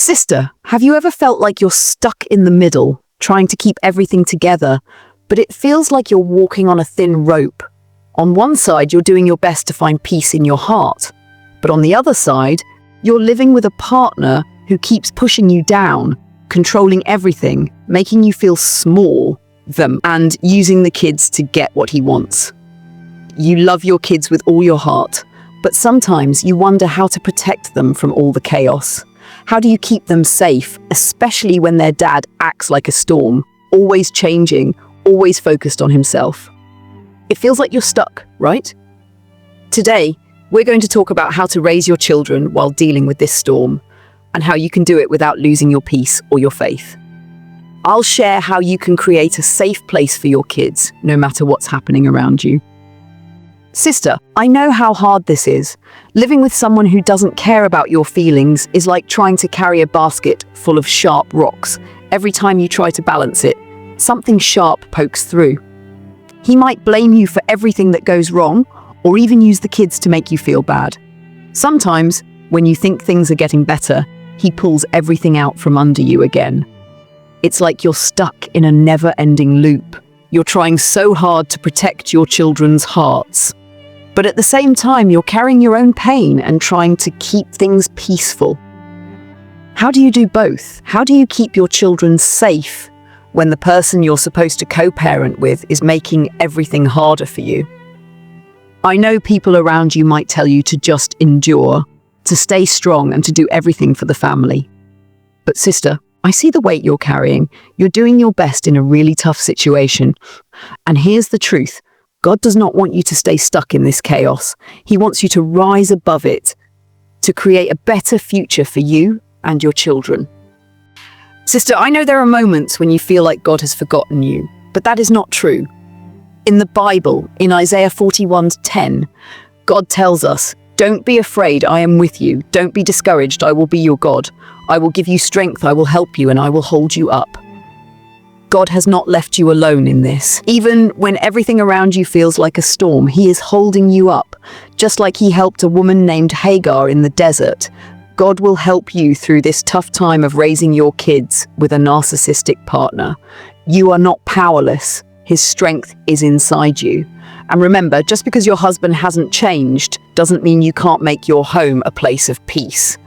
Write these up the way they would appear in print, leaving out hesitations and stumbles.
Sister, have you ever felt like you're stuck in the middle, trying to keep everything together, but it feels like you're walking on a thin rope? On one side, you're doing your best to find peace in your heart, but on the other side, you're living with a partner who keeps pushing you down, controlling everything, making you feel small, and using the kids to get what he wants. You love your kids with all your heart, but sometimes you wonder how to protect them from all the chaos. How do you keep them safe, especially when their dad acts like a storm, always changing, always focused on himself? It feels like you're stuck, right? Today, we're going to talk about how to raise your children while dealing with this storm, and how you can do it without losing your peace or your faith. I'll share how you can create a safe place for your kids, no matter what's happening around you. Sister, I know how hard this is. Living with someone who doesn't care about your feelings is like trying to carry a basket full of sharp rocks. Every time you try to balance it, something sharp pokes through. He might blame you for everything that goes wrong, or even use the kids to make you feel bad. Sometimes, when you think things are getting better, he pulls everything out from under you again. It's like you're stuck in a never-ending loop. You're trying so hard to protect your children's hearts. But at the same time, you're carrying your own pain and trying to keep things peaceful. How do you do both? How do you keep your children safe when the person you're supposed to co-parent with is making everything harder for you? I know people around you might tell you to just endure, to stay strong and to do everything for the family. But sister, I see the weight you're carrying. You're doing your best in a really tough situation. And here's the truth. God does not want you to stay stuck in this chaos. He wants you to rise above it, to create a better future for you and your children. Sister, I know there are moments when you feel like God has forgotten you, but that is not true. In the Bible, in Isaiah 41:10, God tells us, "Don't be afraid, I am with you. Don't be discouraged, I will be your God. I will give you strength, I will help you, and I will hold you up." God has not left you alone in this. Even when everything around you feels like a storm, he is holding you up. Just like he helped a woman named Hagar in the desert, God will help you through this tough time of raising your kids with a narcissistic partner. You are not powerless. His strength is inside you. And remember, just because your husband hasn't changed doesn't mean you can't make your home a place of peace.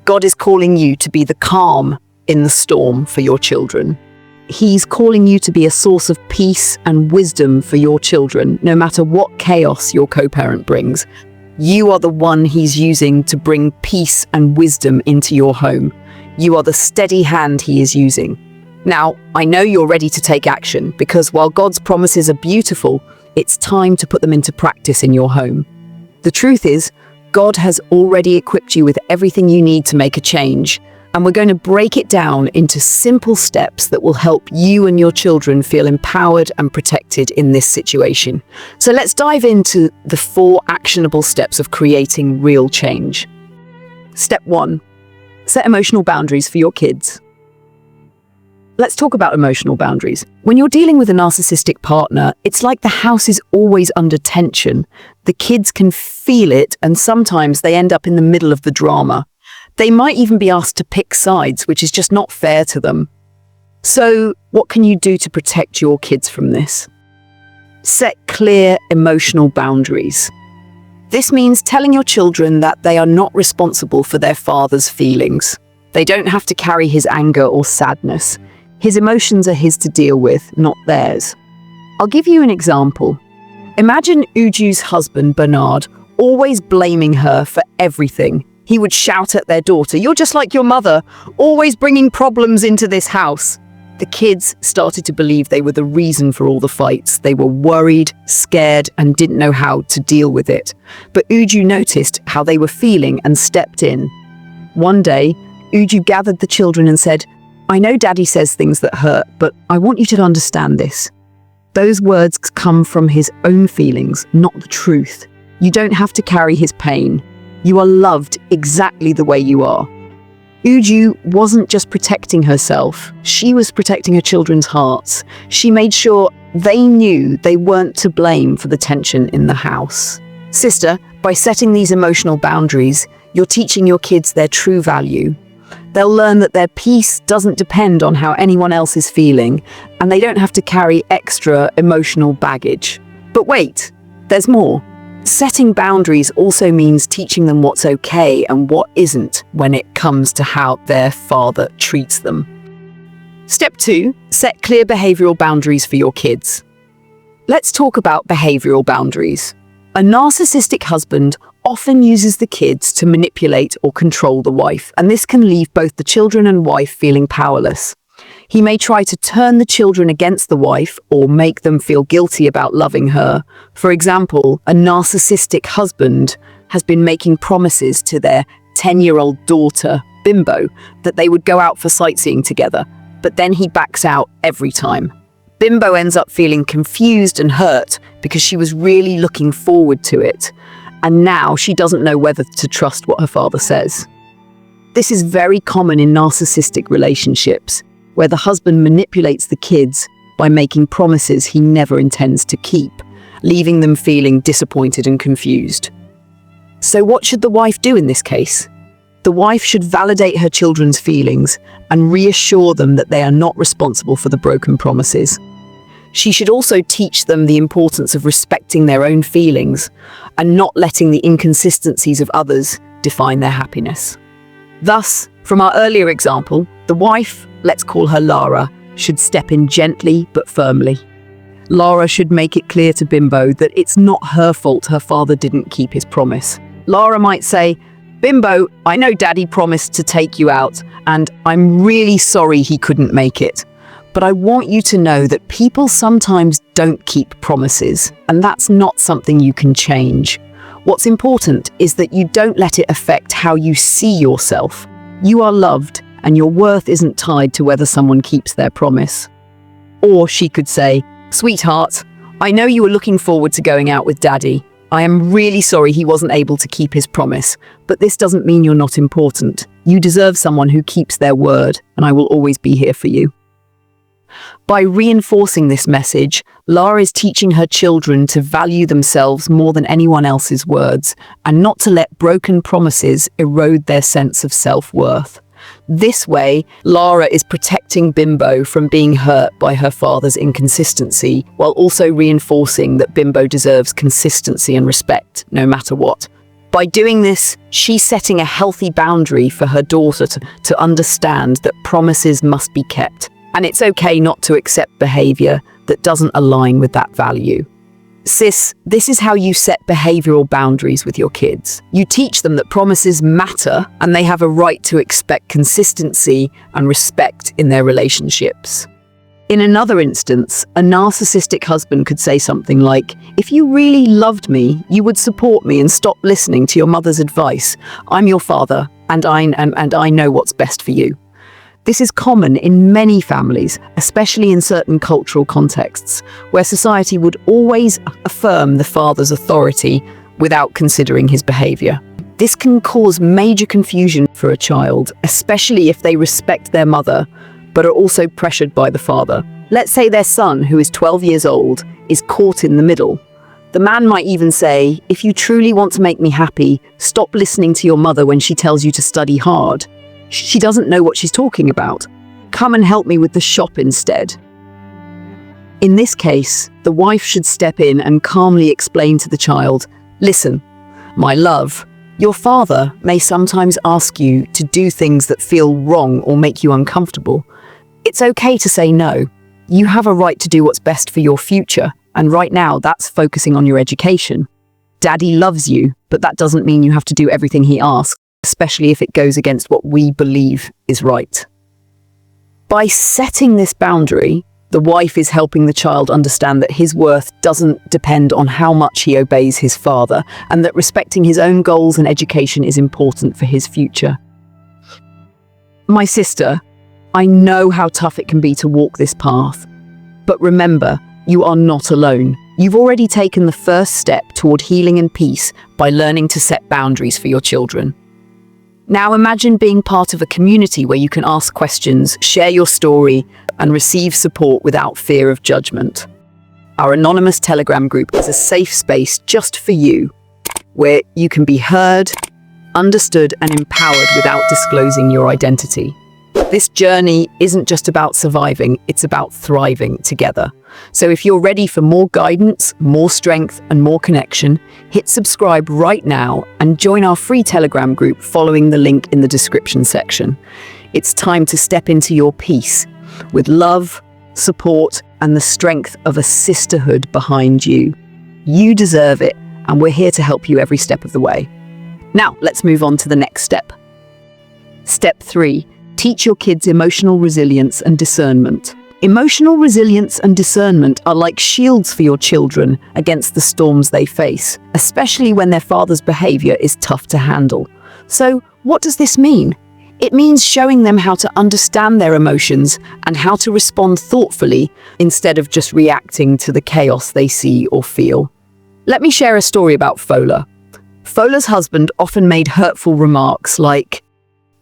God is calling you to be the calm in the storm for your children. He's calling you to be a source of peace and wisdom for your children, no matter what chaos your co-parent brings. You are the one he's using to bring peace and wisdom into your home. You are the steady hand he is using. Now, I know you're ready to take action, because while God's promises are beautiful, it's time to put them into practice in your home. The truth is, God has already equipped you with everything you need to make a change. And we're going to break it down into simple steps that will help you and your children feel empowered and protected in this situation. So let's dive into the 4 actionable steps of creating real change. Step 1, set emotional boundaries for your kids. Let's talk about emotional boundaries. When you're dealing with a narcissistic partner, it's like the house is always under tension. The kids can feel it, and sometimes they end up in the middle of the drama. They might even be asked to pick sides, which is just not fair to them. So, what can you do to protect your kids from this? Set clear emotional boundaries. This means telling your children that they are not responsible for their father's feelings. They don't have to carry his anger or sadness. His emotions are his to deal with, not theirs. I'll give you an example. Imagine Uju's husband, Bernard, always blaming her for everything. He would shout at their daughter, "You're just like your mother, always bringing problems into this house." The kids started to believe they were the reason for all the fights. They were worried, scared, and didn't know how to deal with it. But Uju noticed how they were feeling and stepped in. One day, Uju gathered the children and said, "I know Daddy says things that hurt, but I want you to understand this. Those words come from his own feelings, not the truth. You don't have to carry his pain. You are loved exactly the way you are." Uju wasn't just protecting herself, she was protecting her children's hearts. She made sure they knew they weren't to blame for the tension in the house. Sister, by setting these emotional boundaries, you're teaching your kids their true value. They'll learn that their peace doesn't depend on how anyone else is feeling, and they don't have to carry extra emotional baggage. But wait, there's more. Setting boundaries also means teaching them what's okay and what isn't when it comes to how their father treats them. Step 2, set clear behavioral boundaries for your kids. Let's talk about behavioral boundaries. A narcissistic husband often uses the kids to manipulate or control the wife, and this can leave both the children and wife feeling powerless. He may try to turn the children against the wife or make them feel guilty about loving her. For example, a narcissistic husband has been making promises to their 10-year-old daughter, Bimbo, that they would go out for sightseeing together, but then he backs out every time. Bimbo ends up feeling confused and hurt because she was really looking forward to it, and now she doesn't know whether to trust what her father says. This is very common in narcissistic relationships, where the husband manipulates the kids by making promises he never intends to keep, leaving them feeling disappointed and confused. So what should the wife do in this case? The wife should validate her children's feelings and reassure them that they are not responsible for the broken promises. She should also teach them the importance of respecting their own feelings and not letting the inconsistencies of others define their happiness. Thus, from our earlier example, the wife, let's call her Lara, should step in gently but firmly. Lara should make it clear to Bimbo that it's not her fault her father didn't keep his promise. Lara might say, "Bimbo, I know Daddy promised to take you out, and I'm really sorry he couldn't make it. But I want you to know that people sometimes don't keep promises, and that's not something you can change. What's important is that you don't let it affect how you see yourself. You are loved, and your worth isn't tied to whether someone keeps their promise." Or she could say, "Sweetheart, I know you were looking forward to going out with Daddy. I am really sorry he wasn't able to keep his promise, but this doesn't mean you're not important. You deserve someone who keeps their word, and I will always be here for you." By reinforcing this message, Lara is teaching her children to value themselves more than anyone else's words, and not to let broken promises erode their sense of self-worth. This way, Lara is protecting Bimbo from being hurt by her father's inconsistency, while also reinforcing that Bimbo deserves consistency and respect, no matter what. By doing this, she's setting a healthy boundary for her daughter to understand that promises must be kept, and it's okay not to accept behavior that doesn't align with that value. Sis, this is how you set behavioral boundaries with your kids. You teach them that promises matter and they have a right to expect consistency and respect in their relationships. In another instance, a narcissistic husband could say something like, "If you really loved me, you would support me and stop listening to your mother's advice. I'm your father, and I know what's best for you." This is common in many families, especially in certain cultural contexts, where society would always affirm the father's authority without considering his behavior. This can cause major confusion for a child, especially if they respect their mother, but are also pressured by the father. Let's say their son, who is 12 years old, is caught in the middle. The man might even say, "If you truly want to make me happy, stop listening to your mother when she tells you to study hard. She doesn't know what she's talking about. Come and help me with the shop instead." In this case, the wife should step in and calmly explain to the child, "Listen, my love, your father may sometimes ask you to do things that feel wrong or make you uncomfortable. It's okay to say no. You have a right to do what's best for your future, and right now that's focusing on your education. Daddy loves you, but that doesn't mean you have to do everything he asks, especially if it goes against what we believe is right." By setting this boundary, the wife is helping the child understand that his worth doesn't depend on how much he obeys his father, and that respecting his own goals and education is important for his future. My sister, I know how tough it can be to walk this path, but remember, you are not alone. You've already taken the first step toward healing and peace by learning to set boundaries for your children. Now imagine being part of a community where you can ask questions, share your story, and receive support without fear of judgment. Our anonymous Telegram group is a safe space just for you, where you can be heard, understood and empowered without disclosing your identity. This journey isn't just about surviving, it's about thriving together. So if you're ready for more guidance, more strength, and more connection, hit subscribe right now and join our free Telegram group following the link in the description section. It's time to step into your peace with love, support, and the strength of a sisterhood behind you. You deserve it, and we're here to help you every step of the way. Now, let's move on to the next step. Step 3. Teach your kids emotional resilience and discernment. Emotional resilience and discernment are like shields for your children against the storms they face, especially when their father's behavior is tough to handle. So, what does this mean? It means showing them how to understand their emotions and how to respond thoughtfully instead of just reacting to the chaos they see or feel. Let me share a story about Fola. Fola's husband often made hurtful remarks like,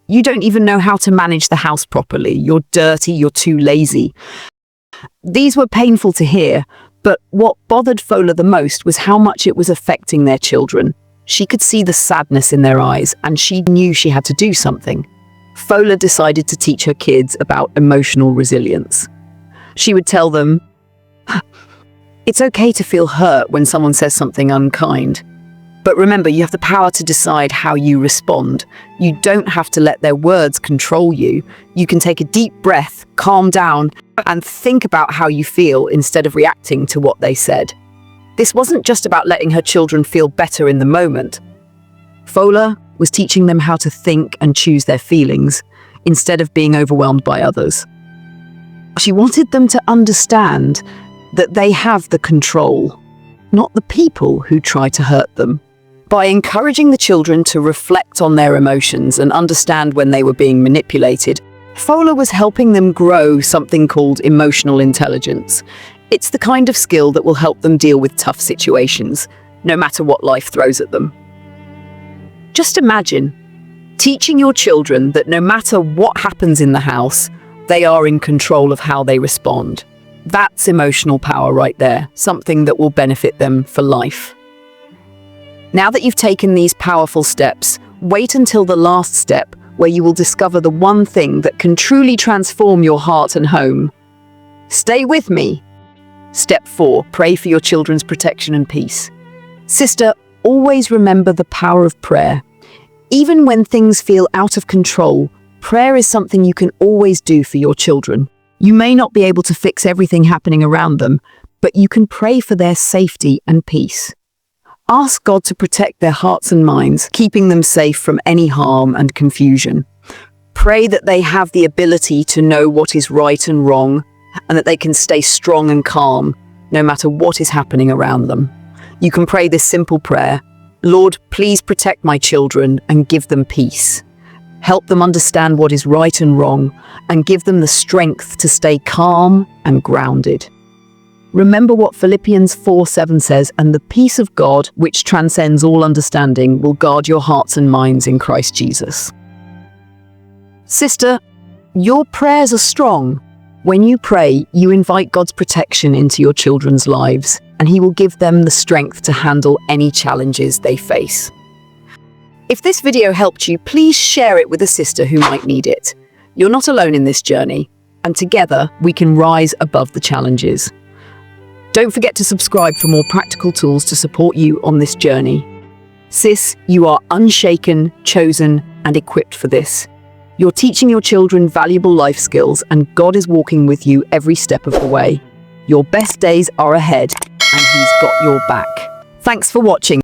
"You don't even know how to manage the house properly. You're dirty, you're too lazy." These were painful to hear, but what bothered Fola the most was how much it was affecting their children. She could see the sadness in their eyes, and she knew she had to do something. Fola decided to teach her kids about emotional resilience. She would tell them, "It's okay to feel hurt when someone says something unkind. But remember, you have the power to decide how you respond. You don't have to let their words control you. You can take a deep breath, calm down, and think about how you feel instead of reacting to what they said." This wasn't just about letting her children feel better in the moment. Fola was teaching them how to think and choose their feelings instead of being overwhelmed by others. She wanted them to understand that they have the control, not the people who try to hurt them. By encouraging the children to reflect on their emotions and understand when they were being manipulated, Fola was helping them grow something called emotional intelligence. It's the kind of skill that will help them deal with tough situations, no matter what life throws at them. Just imagine teaching your children that no matter what happens in the house, they are in control of how they respond. That's emotional power right there, something that will benefit them for life. Now that you've taken these powerful steps, wait until the last step, where you will discover the one thing that can truly transform your heart and home. Stay with me. Step 4. Pray for your children's protection and peace. Sister, always remember the power of prayer. Even when things feel out of control, prayer is something you can always do for your children. You may not be able to fix everything happening around them, but you can pray for their safety and peace. Ask God to protect their hearts and minds, keeping them safe from any harm and confusion. Pray that they have the ability to know what is right and wrong, and that they can stay strong and calm, no matter what is happening around them. You can pray this simple prayer: "Lord, please protect my children and give them peace. Help them understand what is right and wrong, and give them the strength to stay calm and grounded." Remember what Philippians 4:7 says, "And the peace of God, which transcends all understanding, will guard your hearts and minds in Christ Jesus." Sister, your prayers are strong. When you pray, you invite God's protection into your children's lives, and He will give them the strength to handle any challenges they face. If this video helped you, please share it with a sister who might need it. You're not alone in this journey, and together we can rise above the challenges. Don't forget to subscribe for more practical tools to support you on this journey. Sis, you are unshaken, chosen, and equipped for this. You're teaching your children valuable life skills, and God is walking with you every step of the way. Your best days are ahead, and He's got your back. Thanks for watching.